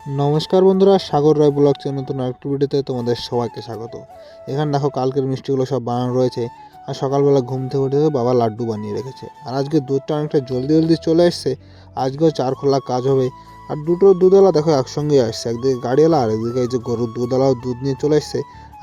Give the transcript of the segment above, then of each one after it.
নমস্কার বন্ধুরা, সাগর রায় blog channel নতুন আরেকটি ভিডিওতে তোমাদের সবাইকে স্বাগত। এখানে দেখো কালকের মিষ্টিগুলো সব বানানো রয়েছে। আর সকালবেলা ঘুম থেকে উঠে বাবা লাড্ডু বানিয়ে রেখেছে। আর আজকে দুধটা অনেকটা জলদি জলদি চলে এসছে। আজকেও চার খোলা কাজ হবে। আর দুটো দুধওয়ালা দেখো একসঙ্গে আসছে, একদিকে গাড়িওয়ালা আর একদিকে এই যে গরুর দুধওয়ালাও দুধ নিয়ে চলে এসছে।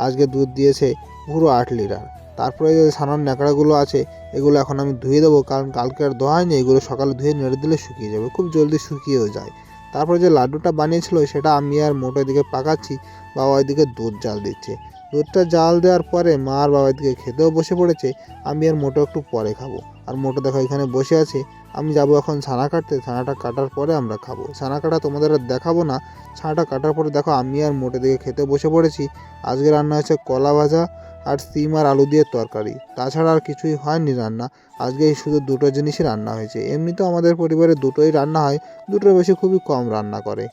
আজকে দুধ দিয়েছে পুরো 8 লিটার। তারপরে যে সানার ন্যাকড়াগুলো আছে এগুলো এখন আমি ধুয়ে দেবো, কারণ কালকে আর ধোয়া হয়নি। এগুলো সকালে ধুয়ে নেড়ে দিলে শুকিয়ে যাবে, খুব জলদি শুকিয়েও যায়। তারপরে যে লাড্ডুটা বানিয়েছিল সেটা আমি আর মোটো এদিকে পাকাচ্ছি, বাবা ওইদিকে দুধ জাল দিচ্ছে। দুধটা জাল দেওয়ার পরে মা আর বাবা এদিকে খেতেও বসে পড়েছে। আমি আর মোটো একটু পরে খাবো। আর মোটো দেখো এখানে বসে আছে। আমি যাব এখন ছানা কাটতে, ছানাটা কাটার পরে আমরা খাবো। ছানা কাটা তোমাদের আর দেখাবো না। ছানাটা কাটার পরে দেখো আমি আর মোটো দিকে খেতে বসে পড়েছি। আজকে রান্না হয়েছে কলা ভাজা আর সিম আর আলু দিয়ে তরকারি, তাছাড়া আর কিছুই হয়নি রান্না। আজকে শুধু দুটো জিনিসই রান্না হয়েছে। এমনিতেও আমাদের পরিবারে দুটোই রান্না হয়, দুটোর বেশি খুবই কম রান্না করে।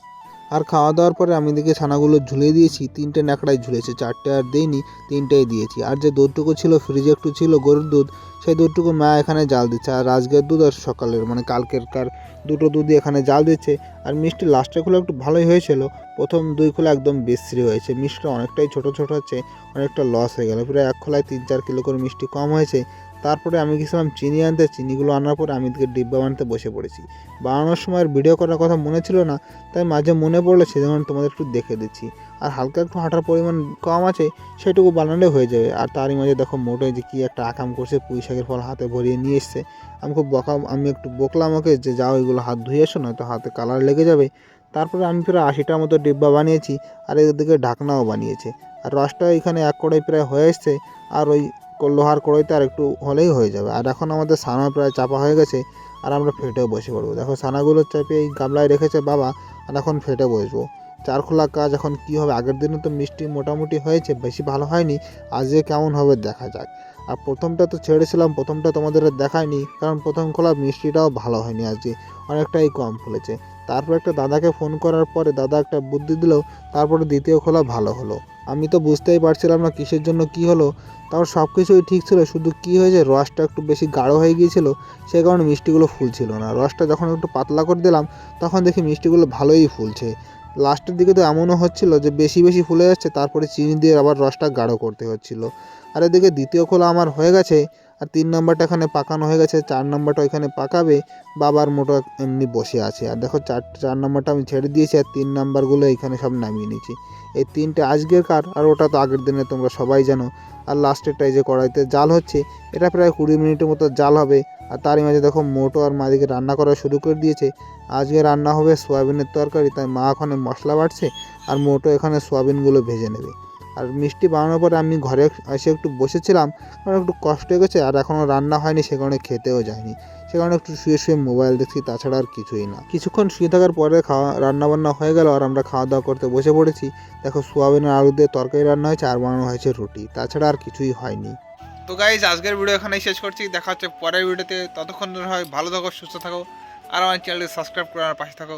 আর খাওয়া দাওয়ার পরে আমি দিকে ছানাগুলো ঝুলিয়ে দিয়েছি। 3টে ন্যাকড়ায় ঝুলেছে, 4টে আর দেইনি, 3টেই দিয়েছি। আর যে দুধটুকু ছিল ফ্রিজে একটু ছিল গরুর দুধ, সেই দুধটুকু মা এখানে জাল দিচ্ছে। আর আজকের দুধ আর সকালের মানে কালকেরকার দুটো দুধই এখানে জাল দিচ্ছে। আর মিষ্টি লাস্টের খোলা একটু ভালোই হয়েছিল, প্রথম 2 খোলা একদম বিশ্রী হয়েছে। মিষ্টিটা অনেকটাই ছোট ছোট হচ্ছে, অনেকটা লস হয়ে গেল। প্রায় 1 খোলায় 3-4 কিলো করে মিষ্টি কম হয়েছে। তারপরে আমি গেছিলাম চিনি আনতে, চিনিগুলো আনার পরে আমি এদিকে ডিব্বা বানাতে বসে পড়েছি। বানানোর সময় ভিডিও করার কথা মনে ছিল না, তাই মাঝে মনে পড়লো সেজন্য তোমাদের একটু দেখে দিচ্ছি। আর হালকা একটু হাঁটার পরিমাণ কম আছে, সেটুকু বানালে হয়ে যাবে। আর তারই মাঝে দেখো মোটো যে কি একটা আকাম করছে, পুঁই শাকের ফল হাতে ভরিয়ে নিয়ে এসছে। আমি একটু বকলাম ওকে যে যাও এগুলো হাত ধুয়ে এসো, নয়তো হাতে কালার লেগে যাবে। তারপরে আমি প্রায় 80টার মতো ডিব্বা বানিয়েছি। আর এদিকে ঢাকনাও বানিয়েছে। আর রসটা এখানে 1 কড়াই প্রায় হয়ে এসছে। আর ওই লোহার কড়াইতে আর একটু হলেই হয়ে যাবে। আর এখন আমাদের ছানা প্রায় চাপা হয়ে গেছে। আর আমরা ফেটেও বসে পড়বো। দেখো ছানাগুলো চাপে এই গামলায় রেখেছে বাবা। আর এখন ফেটে বসবো। 4 খোলা কাজ এখন কি হবে। আগের দিনে তো মিষ্টি মোটামুটি হয়েছে, বেশি ভালো হয়নি। আজকে কেমন হবে দেখা যাক। আর প্রথমটা তো ছেড়েছিলাম, প্রথমটা তোমাদের দেখায়নি, কারণ প্রথম খোলা মিষ্টিটাও ভালো হয়নি, আজকে অনেকটাই কম ফুলেছে। তারপর একটা দাদাকে ফোন করার পরে দাদা একটা বুদ্ধি দিল, তারপরে দ্বিতীয় খোলা ভালো হলো। আমি তো বুঝতেই পারছিলাম না কিসের জন্য কি হলো। তারপর সব কিছুই ঠিক ছিল, শুধু কি হয়েছে রসটা একটু বেশি গাঢ় হয়ে গিয়েছিল, সে কারণে মিষ্টিগুলো ফুলছিল না। রসটা যখন একটু পাতলা করে দিলাম তখন দেখি মিষ্টিগুলো ভালোই ফুলছে। লাস্টের দিকে তো এমনও হচ্ছিল যে বেশি বেশি ফুলে যাচ্ছে, তারপরে চিনি দিয়ে আবার রসটা গাঢ় করতে হচ্ছিল। আর এদিকে দ্বিতীয় খোলা আমার হয়ে গেছে। আর 3 নম্বরটা এখানে পাকানো হয়ে গেছে, 4 নম্বরটা এখানে পাকাবে। বাবার মোটো এমনি বসে আছে। আর দেখো 4 নম্বরটা আমি ছেড়ে দিয়েছি, আর 3 নাম্বারগুলো এখানে সব নামিয়ে নিয়েছি। এই 3টে আজকের কার, আর ওটা তো আগের দিনে তোমরা সবাই জানো। আর লাস্টেরটা এই যে কড়াইতে জাল হচ্ছে, এটা প্রায় 20 মিনিটের মতো জাল হবে। আর তারই মাঝে দেখো মোটো আর মাদিকে রান্না করা শুরু করে দিয়েছে। আজকে রান্না হবে সোয়াবিনের তরকারি, তাই মা ওখানে মশলা বাটছে আর মোটো এখানে সোয়াবিনগুলো ভেজে নেবে। আর মিষ্টি বানানোর পরে আমি ঘরে এসে একটু বসেছিলাম, কারণ একটু কষ্ট হয়ে গেছে। আর এখনও রান্না হয়নি, সে কারণে খেতেও যায়নি। সে কারণে একটু শুয়ে শুয়ে মোবাইল দেখছি, তাছাড়া আর কিছুই না। কিছুক্ষণ শুয়ে থাকার পরে রান্নাবান্না হয়ে গেল, আর আমরা খাওয়া দাওয়া করতে বসে পড়েছি। দেখো সোয়াবিনের আলু দিয়ে তরকারি রান্না হয়েছে, আর বানানো হয়েছে রুটি, তাছাড়া আর কিছুই হয়নি। তো গাইজ আজকের ভিডিও এখানেই শেষ করছি, দেখা হচ্ছে পরের ভিডিওতে। ততক্ষণ হয় ভালো থাকো, সুস্থ থাকো, আর আমার চ্যানেলটি সাবস্ক্রাইব করে আমার পাশে থাকো।